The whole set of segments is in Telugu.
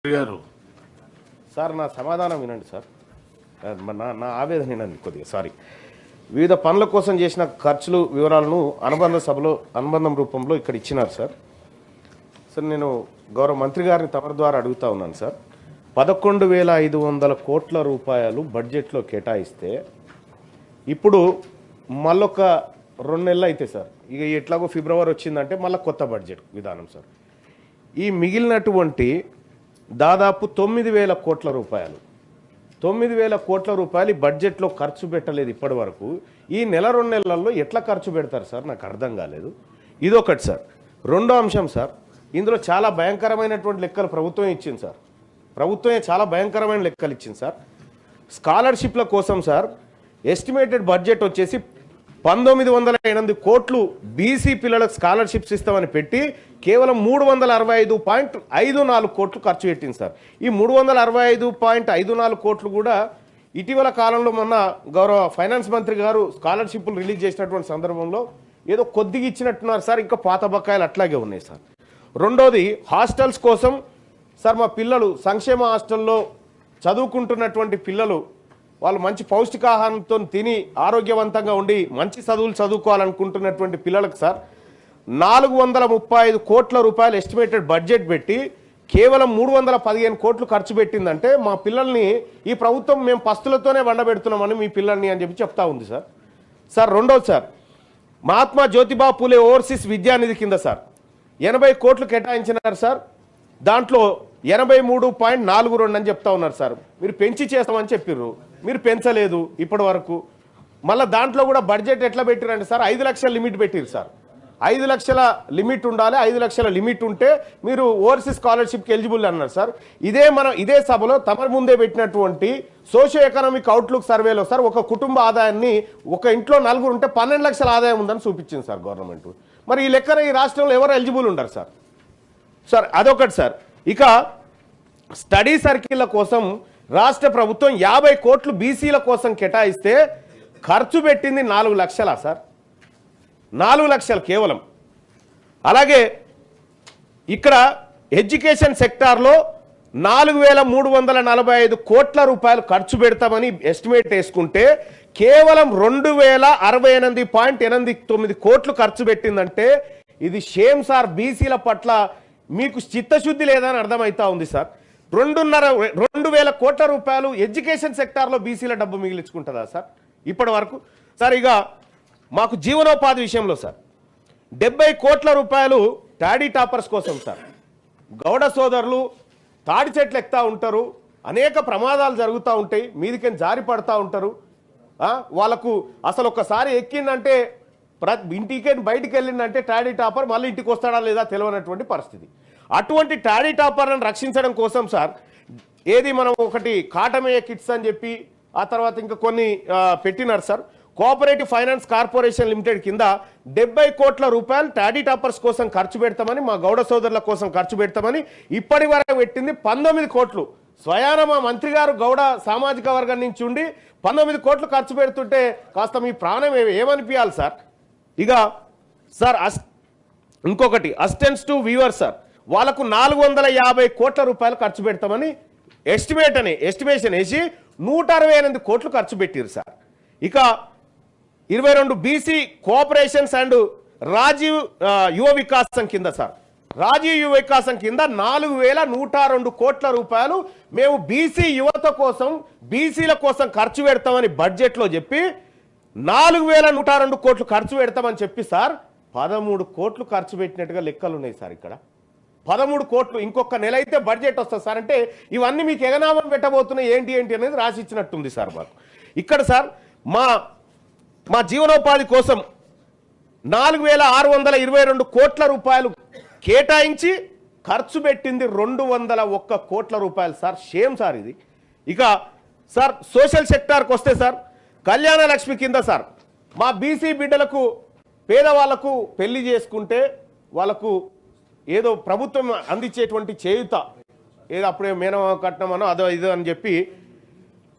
గారు సార్ నా సమాధానం వినండి సార్. నా ఆవేదన వినండి కొద్దిగా. సారీ. వివిధ పనుల కోసం చేసిన ఖర్చులు వివరాలను అనుబంధం రూపంలో ఇక్కడ ఇచ్చినారు సార్. సార్ నేను గౌరవ మంత్రి గారిని తమరి ద్వారా అడుగుతా ఉన్నాను సార్. 11,500 కోట్ల రూపాయలు బడ్జెట్లో కేటాయిస్తే ఇప్పుడు మళ్ళొక 2 నెలలు అయితే సార్, ఇక ఎట్లాగో ఫిబ్రవరి వచ్చిందంటే మళ్ళీ కొత్త బడ్జెట్ విధానం సార్. ఈ మిగిలినటువంటి దాదాపు 9,000 కోట్ల రూపాయలు 9,000 కోట్ల రూపాయలు ఈ బడ్జెట్లో ఖర్చు పెట్టలేదు ఇప్పటి వరకు. ఈ నెల 2 నెలల్లో ఎట్లా ఖర్చు పెడతారు సార్? నాకు అర్థం కాలేదు. ఇదొకటి సార్. రెండో అంశం సార్, ఇందులో చాలా భయంకరమైనటువంటి లెక్కలు ప్రభుత్వం ఇచ్చింది సార్. ప్రభుత్వమే చాలా భయంకరమైన లెక్కలు ఇచ్చింది సార్. స్కాలర్షిప్ల కోసం సార్ ఎస్టిమేటెడ్ బడ్జెట్ వచ్చేసి 1908 కోట్లు బీసీ పిల్లలకు స్కాలర్షిప్స్ ఇస్తామని పెట్టి కేవలం 365.54 కోట్లు ఖర్చు పెట్టింది సార్. ఈ 365.54 కోట్లు కూడా ఇటీవల కాలంలో మొన్న గౌరవ ఫైనాన్స్ మంత్రి గారు స్కాలర్షిప్లు రిలీజ్ చేసినటువంటి సందర్భంలో ఏదో కొద్దిగా ఇచ్చినట్టున్నారు సార్. ఇంకా పాత బకాయిలు అట్లాగే ఉన్నాయి సార్. రెండోది హాస్టల్స్ కోసం సార్, మా పిల్లలు సంక్షేమ హాస్టల్లో చదువుకుంటున్నటువంటి పిల్లలు వాళ్ళు మంచి పౌష్టికాహారంతో తిని ఆరోగ్యవంతంగా ఉండి మంచి చదువులు చదువుకోవాలనుకుంటున్నటువంటి పిల్లలకు సార్ 435 కోట్ల రూపాయలు ఎస్టిమేటెడ్ బడ్జెట్ పెట్టి కేవలం 315 కోట్లు ఖర్చు పెట్టిందంటే మా పిల్లల్ని ఈ ప్రభుత్వం మేము పస్తులతోనే వండబెడుతున్నామని మీ పిల్లల్ని అని చెప్పి చెప్తా ఉంది సార్. సార్ రెండోది సార్, మహాత్మా జ్యోతిబా పూలే ఓవర్సీస్ విద్యానిధి కింద సార్ 80 కోట్లు కేటాయించినారు సార్. దాంట్లో 83.42 అని చెప్తా ఉన్నారు సార్. మీరు పెంచి చేస్తామని చెప్పారు, మీరు పెంచలేదు ఇప్పటి వరకు. మళ్ళీ దాంట్లో కూడా బడ్జెట్ ఎట్లా పెట్టారంటే సార్ 5 లక్షల లిమిట్ పెట్టారు సార్. 5 లక్షల లిమిట్ ఉండాలి. 5 లక్షల లిమిట్ ఉంటే మీరు ఓవర్సీస్ స్కాలర్షిప్కి ఎలిజిబుల్ అన్నారు సార్. ఇదే సభలో తమరి ముందే పెట్టినటువంటి సోషియో ఎకనామిక్ అవుట్లుక్ సర్వేలో సార్ ఒక కుటుంబ ఆదాయాన్ని ఒక ఇంట్లో 4 ఉంటే 12 లక్షల ఆదాయం ఉందని చూపించింది సార్ గవర్నమెంట్. మరి ఈ లెక్కన ఈ రాష్ట్రంలో ఎవరు ఎలిజిబుల్ ఉండరు సార్. సార్ అదొకటి సార్. ఇక స్టడీ సర్కిళ్ల కోసం రాష్ట్ర ప్రభుత్వం 50 కోట్లు బీసీల కోసం కేటాయిస్తే ఖర్చు పెట్టింది 4 లక్షలా సార్? 4 లక్షలు కేవలం. అలాగే ఇక్కడ ఎడ్యుకేషన్ సెక్టార్లో 4,345 కోట్ల రూపాయలు ఖర్చు పెడతామని ఎస్టిమేట్ వేసుకుంటే కేవలం 2,068.89 కోట్లు ఖర్చు పెట్టిందంటే ఇది షేమ్ సార్. బీసీల పట్ల మీకు చిత్తశుద్ధి లేదని అర్థమవుతా ఉంది సార్. 2,500 కోట్ల రూపాయలు ఎడ్యుకేషన్ సెక్టార్లో బీసీల డబ్బు మిగిలించుకుంటుందా సార్ ఇప్పటి వరకు? సార్ ఇక మాకు జీవనోపాధి విషయంలో సార్ 70 కోట్ల రూపాయలు టాడీ టాపర్స్ కోసం సార్. గౌడ సోదరులు తాడి చెట్లు ఎక్కుతా ఉంటారు, అనేక ప్రమాదాలు జరుగుతూ ఉంటాయి, మీదికని జారి పడతా ఉంటారు. వాళ్ళకు అసలు ఒక్కసారి ఎక్కిందంటే ఇంటికి బయటికి వెళ్ళిందంటే టాడీ టాపర్ మళ్ళీ ఇంటికి వస్తాడా లేదా తెలియనటువంటి పరిస్థితి. అటువంటి టాడీ టాపర్లను రక్షించడం కోసం సార్ మనం ఒకటి కాటమేయ కిట్స్ అని చెప్పి ఆ తర్వాత ఇంకా కొన్ని పెట్టినారు sir. Cooperative finance corporation limited కింద 70 కోట్ల రూపాయలు టాడీ టాపర్స్ కోసం ఖర్చు పెడతామని, మా గౌడ సోదరుల కోసం ఖర్చు పెడతామని ఇప్పటి వరకు పెట్టింది 19 కోట్లు. స్వయాన మా మంత్రి గారు గౌడ సామాజిక వర్గం నుంచి ఉండి 19 కోట్లు ఖర్చు పెడుతుంటే కాస్త మీ ప్రాణం ఏమనిపించాలి సార్? ఇక సార్ ఇంకొకటి అసిస్టెంట్స్ టు వ్యూవర్స్ సార్, వాళ్ళకు 450 కోట్ల రూపాయలు ఖర్చు పెడతామని ఎస్టిమేషన్ వేసి 168 కోట్లు ఖర్చు పెట్టారు సార్. ఇక 22 బీసీ కోఆపరేషన్స్ అండ్ రాజీవ్ యువ వికాసం కింద సార్, రాజీవ్ యువ వికాసం కింద 4,102 కోట్ల రూపాయలు మేము బీసీ యువత కోసం బీసీల కోసం ఖర్చు పెడతామని బడ్జెట్లో చెప్పి 4,102 కోట్లు ఖర్చు పెడతామని చెప్పి సార్ 13 కోట్లు ఖర్చు పెట్టినట్టుగా లెక్కలు ఉన్నాయి సార్. ఇక్కడ 13 కోట్లు. ఇంకొక నెల అయితే బడ్జెట్ వస్తుంది సార్. అంటే ఇవన్నీ మీకు ఎగనామం పెట్టబోతున్నాయి ఏంటి అనేది రాసి ఇచ్చినట్టుంది సార్ మాకు. ఇక్కడ సార్ మా జీవనోపాధి కోసం 4,622 కోట్ల రూపాయలు కేటాయించి ఖర్చు పెట్టింది 201 కోట్ల రూపాయలు సార్. షేమ్ సార్ ఇది. ఇక సార్ సోషల్ సెక్టార్కి వస్తే సార్ కళ్యాణ లక్ష్మి కింద సార్ మా బీసీ బిడ్డలకు పేదవాళ్లకు పెళ్లి చేసుకుంటే వాళ్ళకు ఏదో ప్రభుత్వం అందించేటువంటి చేయుత ఏదో అప్పుడే మేనమామ కట్నమనో అదో ఇదో అని చెప్పి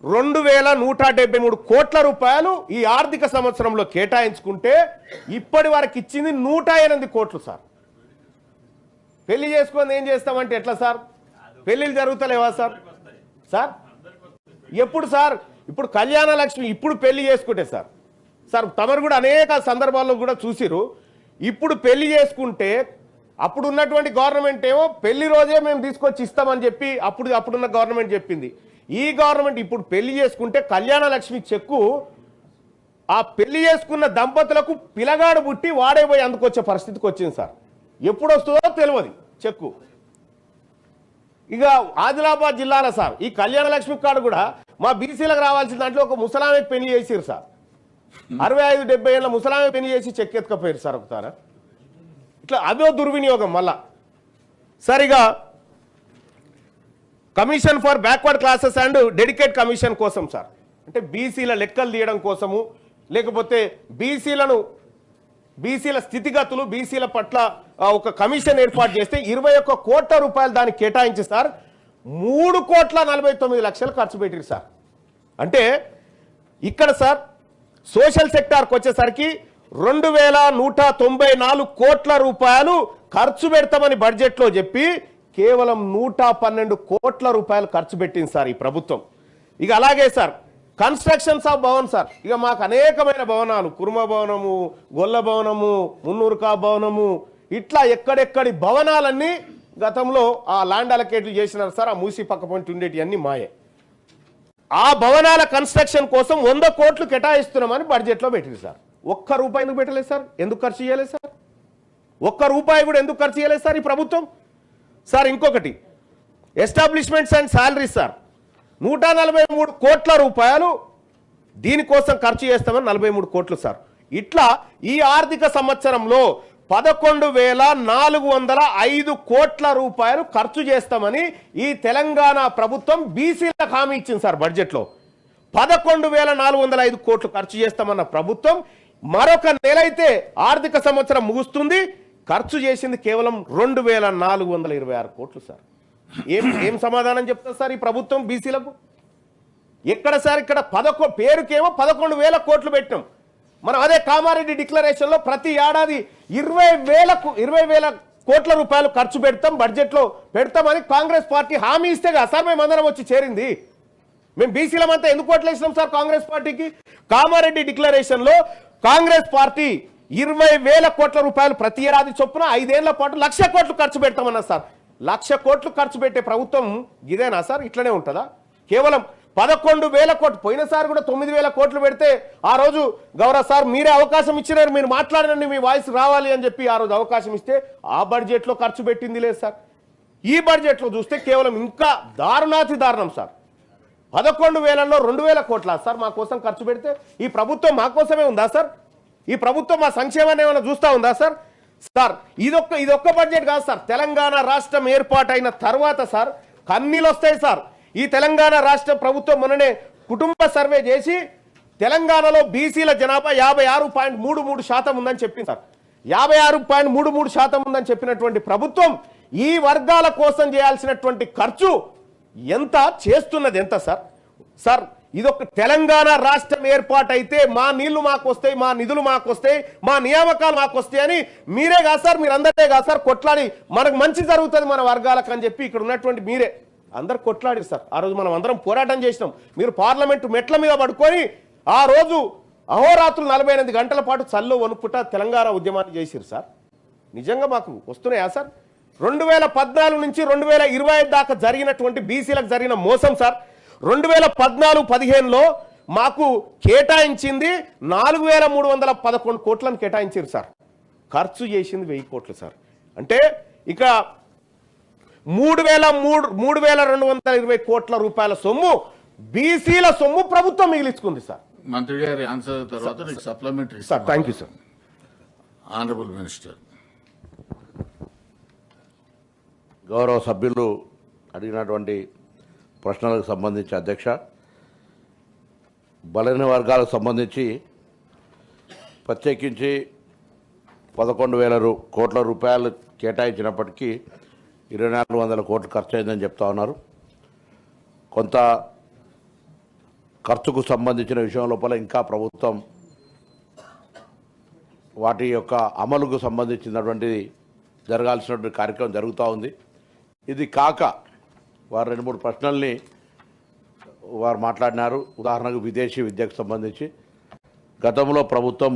2,173 కోట్ల రూపాయలు ఈ ఆర్థిక సంవత్సరంలో కేటాయించుకుంటే ఇప్పటి వరకు ఇచ్చింది 108 కోట్లు సార్. పెళ్లి చేసుకొని ఏం చేస్తామంటే ఎట్లా సార్? పెళ్లిళ్ళు జరుగుతలేవా సార్? సార్ ఎప్పుడు సార్? ఇప్పుడు కళ్యాణ లక్ష్మి ఇప్పుడు పెళ్లి చేసుకుంటే సార్ సార్ తమరు కూడా అనేక సందర్భాల్లో కూడా చూసిరు. ఇప్పుడు పెళ్లి చేసుకుంటే అప్పుడు ఉన్నటువంటి గవర్నమెంట్ ఏమో పెళ్లి రోజే మేము తీసుకొచ్చి ఇస్తామని చెప్పి అప్పుడున్న గవర్నమెంట్ చెప్పింది. ఈ గవర్నమెంట్ ఇప్పుడు పెళ్లి చేసుకుంటే కళ్యాణ లక్ష్మి చెక్కు ఆ పెళ్లి చేసుకున్న దంపతులకు పిల్లగాడు పుట్టి వాడే పోయి అందుకొచ్చే పరిస్థితికి వచ్చింది సార్. ఎప్పుడు వస్తుందో తెలియదు చెక్కు. ఇక ఆదిలాబాద్ జిల్లాలో సార్ ఈ కళ్యాణ లక్ష్మి కార్డు కూడా మా బీసీలకు రావాల్సిన దాంట్లో ఒక ముసలామే పెళ్లి చేసిరు సార్. 65-70 ఏళ్ళ ముసలామే పెళ్లి చేసి చెక్ ఎత్తుకపోయారు సార్ ఒకసారి. ఇట్లా అదో దుర్వినియోగం మళ్ళా. సరిగా commission for backward classes and dedicate commission కోసం సార్, అంటే బీసీల లెక్కలు తీయడం కోసము, లేకపోతే బీసీల స్థితిగతులు బీసీల పట్ల ఒక కమిషన్ ఏర్పాటు చేస్తే 21 కోట్ల రూపాయలు దానికి కేటాయించి సార్ 3,49,00,000 ఖర్చు పెట్టారు సార్. అంటే ఇక్కడ సార్ సోషల్ సెక్టార్కి వచ్చేసరికి 2,194 కోట్ల రూపాయలు ఖర్చు పెడతామని బడ్జెట్లో చెప్పి కేవలం 112 కోట్ల రూపాయలు ఖర్చు పెట్టింది సార్ ఈ ప్రభుత్వం. ఇక అలాగే sir constructions of Bhavan sir, ఇక మాకు అనేకమైన భవనాలు, కుర్మ భవనము, గొల్ల భవనము, మున్నూరుకా భవనము, ఇట్లా ఎక్కడెక్కడి భవనాలన్నీ గతంలో ఆ ల్యాండ్ అలకేట్లు చేసినారు సార్. ఆ మూసి పక్క పొంటి ఉండేటి అన్ని మాయే. ఆ భవనాల కన్స్ట్రక్షన్ కోసం 100 కోట్లు కేటాయిస్తున్నామని బడ్జెట్లో పెట్టింది సార్. ఒక్క రూపాయి ఎందుకు పెట్టలేదు సార్? ఎందుకు ఖర్చు చేయలేదు సార్? ఒక్క రూపాయి కూడా ఎందుకు ఖర్చు చేయలేదు సార్ ఈ ప్రభుత్వం? సార్ ఇంకొకటి ఎస్టాబ్లిష్మెంట్స్ అండ్ శాలరీస్ సార్ 143 కోట్ల రూపాయలు దీనికోసం ఖర్చు చేస్తామని 43 కోట్లు సార్. ఇట్లా ఈ ఆర్థిక సంవత్సరంలో 11,405 కోట్ల రూపాయలు ఖర్చు చేస్తామని ఈ తెలంగాణ ప్రభుత్వం బీసీలకు హామీ ఇచ్చింది సార్ బడ్జెట్లో. 11,405 కోట్లు ఖర్చు చేస్తామన్న ప్రభుత్వం మరొక నెల అయితే ఆర్థిక సంవత్సరం ముగుస్తుంది, ఖర్చు చేసింది కేవలం 2,426 కోట్లు సార్. ఏం సమాధానం చెప్తారు సార్ ఈ ప్రభుత్వం బీసీలకు? ఎక్కడ సార్? ఇక్కడ పేరుకేమో 11,000 కోట్లు పెట్టినాం మనం. అదే కామారెడ్డి డిక్లరేషన్లో ప్రతి ఏడాది 20,000 కోట్ల రూపాయలు ఖర్చు పెడతాం, బడ్జెట్లో పెడతామని కాంగ్రెస్ పార్టీ హామీ ఇస్తే కదా సార్ మేమందరం వచ్చి చేరింది. మేము బీసీలమంతా ఎందుకు ఓట్లేసినాం సార్ కాంగ్రెస్ పార్టీకి? కామారెడ్డి డిక్లరేషన్లో కాంగ్రెస్ పార్టీ 20,000 కోట్ల రూపాయలు ప్రతి ఏడాది చొప్పున 5 ఏళ్ల పాటు 1,00,000 కోట్లు ఖర్చు పెడతామన్నా సార్. 1,00,000 కోట్లు ఖర్చు పెట్టే ప్రభుత్వం ఇదేనా సార్? ఇట్లనే ఉంటుందా? కేవలం 11,000 కోట్లు, పోయినసారి కూడా 9,000 కోట్లు పెడితే ఆ రోజు గౌరవ సార్ మీరే అవకాశం ఇచ్చినారు, మీరు మాట్లాడినండి, మీ వాయిస్ రావాలి అని చెప్పి ఆ రోజు అవకాశం ఇస్తే ఆ బడ్జెట్లో ఖర్చు పెట్టింది లేదు సార్. ఈ బడ్జెట్లో చూస్తే కేవలం ఇంకా దారుణాతి దారుణం సార్. 11,000లో 2,000 కోట్ల సార్ మా కోసం ఖర్చు పెడితే ఈ ప్రభుత్వం మా కోసమే ఉందా సార్? ఈ ప్రభుత్వం మా సంక్షేమాన్ని ఏమైనా చూస్తూ ఉందా సార్? సార్ ఇదొక్క బడ్జెట్ కాదు సార్. తెలంగాణ రాష్ట్రం ఏర్పాటైన తర్వాత సార్ కన్నీళ్ళు వస్తాయి సార్. ఈ తెలంగాణ రాష్ట్ర ప్రభుత్వం మొన్ననే కుటుంబ సర్వే చేసి తెలంగాణలో బీసీల జనాభా 56.33% ఉందని చెప్పింది సార్. 56.33% ఉందని చెప్పినటువంటి ప్రభుత్వం ఈ వర్గాల కోసం చేయాల్సినటువంటి ఖర్చు ఎంత చేస్తున్నది ఎంత సార్? సార్ ఇదొక తెలంగాణ రాష్ట్రం ఏర్పాటైతే మా నీళ్లు మాకు వస్తాయి, మా నిధులు మాకు వస్తాయి, మా నియామకాలు మాకు వస్తాయి అని మీరే కాదు సార్, మీరందరే కాదు సార్ కొట్లాడి మనకు మంచి జరుగుతుంది మన వర్గాలకు అని చెప్పి ఇక్కడ ఉన్నటువంటి మీరే అందరు కొట్లాడారు సార్. ఆ రోజు మనం అందరం పోరాటం చేసినాం. మీరు పార్లమెంటు మెట్ల మీద పడుకొని ఆ రోజు అహోరాత్రులు 48 గంటల పాటు చల్లో వణుకుట తెలంగాణ ఉద్యమాన్ని చేసిరు సార్. నిజంగా మాకు వస్తున్నాయా సార్? 2014 నుంచి 2025 దాకా జరిగినటువంటి బీసీలకు జరిగిన మోసం సార్. 2014-15లో మాకు కేటాయించింది 4,311 కోట్లను కేటాయించారు సార్. ఖర్చు చేసింది 1000 కోట్లు సార్. అంటే ఇక 3,220 కోట్ల రూపాయల సొమ్ము బీసీల సొమ్ము ప్రభుత్వం మిగిలించుకుంది సార్. మంత్రి గారి ఆన్సర్ తర్వాత supplementary sir. Thank you sir. Honourable minister. గౌరవ సభ్యులు అడిగినటువంటి ప్రశ్నలకు సంబంధించి అధ్యక్ష, బలైన వర్గాలకు సంబంధించి ప్రత్యేకించి 11,000 కోట్ల రూపాయలు కేటాయించినప్పటికీ 2,400 కోట్లు ఖర్చు అయిందని చెప్తా ఉన్నారు. కొంత ఖర్చుకు సంబంధించిన విషయం లోపల ఇంకా ప్రభుత్వం వాటి యొక్క అమలుకు సంబంధించినటువంటి జరగాల్సినటువంటి కార్యక్రమం జరుగుతూ ఉంది. ఇది కాక వారు 2-3 ప్రశ్నల్ని వారు మాట్లాడినారు. ఉదాహరణకు విదేశీ విద్యకు సంబంధించి గతంలో ప్రభుత్వం